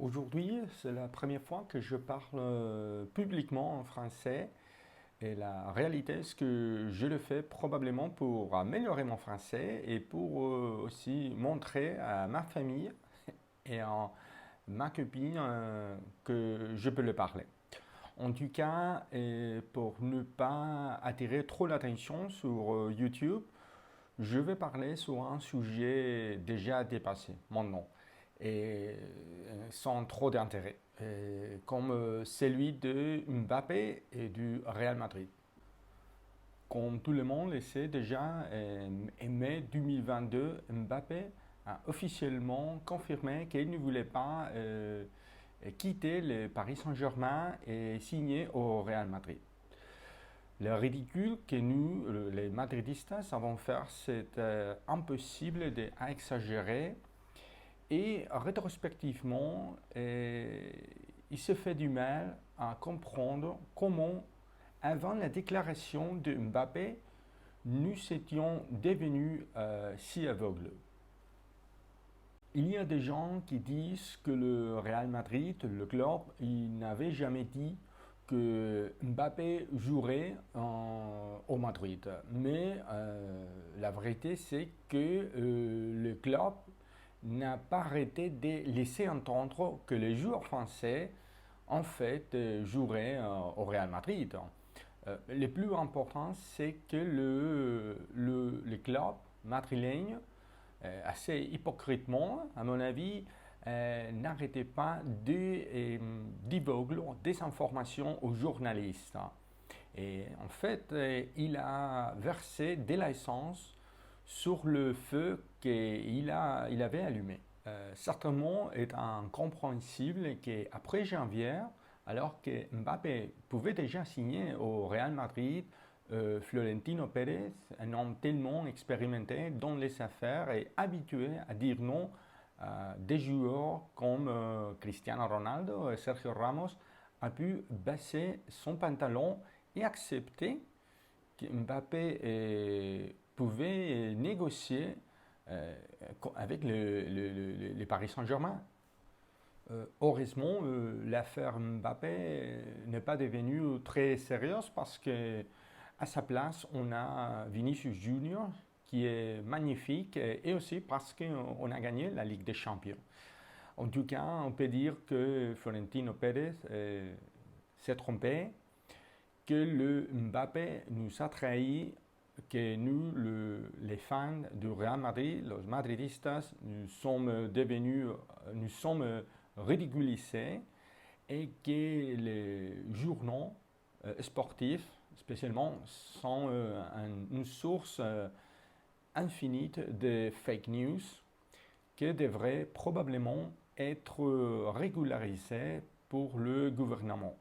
Aujourd'hui, c'est la première fois que je parle publiquement en français et la réalité, c'est que je le fais probablement pour améliorer mon français et pour aussi montrer à ma famille et à ma copine que je peux le parler. En tout cas, et pour ne pas attirer trop l'attention sur YouTube, je vais parler sur un sujet déjà dépassé, maintenant, et sans trop d'intérêt, comme celui de Mbappé et du Real Madrid. Comme tout le monde le sait déjà, en mai 2022, Mbappé a officiellement confirmé qu'il ne voulait pas quitter le Paris Saint-Germain et signer au Real Madrid. Le ridicule que nous, les madridistes, savons faire, c'est impossible d'exagérer. Et rétrospectivement, il se fait du mal à comprendre comment, avant la déclaration de Mbappé, nous étions devenus si aveugles. Il y a des gens qui disent que le Real Madrid, le club, il n'avait jamais dit que Mbappé jouerait au Madrid. Mais la vérité, c'est que le club n'a pas arrêté de laisser entendre que les joueurs français, en fait, joueraient au Real Madrid. Le plus important, c'est que le club madrilène, assez hypocritement, à mon avis, n'arrêtait pas divulguer des informations aux journalistes. Et en fait, il a versé de l'essence sur le feu qu'il avait allumé. Certainement est incompréhensible qu'après janvier, alors que Mbappé pouvait déjà signer au Real Madrid, Florentino Pérez, un homme tellement expérimenté dans les affaires et habitué à dire non à des joueurs comme Cristiano Ronaldo et Sergio Ramos, a pu baisser son pantalon et accepter que Mbappé pouvait négocier avec le Paris Saint-Germain. Heureusement, l'affaire Mbappé n'est pas devenue très sérieuse parce que à sa place, on a Vinicius Junior qui est magnifique et aussi parce qu'on a gagné la Ligue des Champions. En tout cas, on peut dire que Florentino Pérez s'est trompé, que le Mbappé nous a trahis, que nous, les fans du Real Madrid, les madridistas, nous sommes ridiculisés et que les journaux sportifs, spécialement, sont une source infinie de fake news qui devrait probablement être régularisée pour le gouvernement.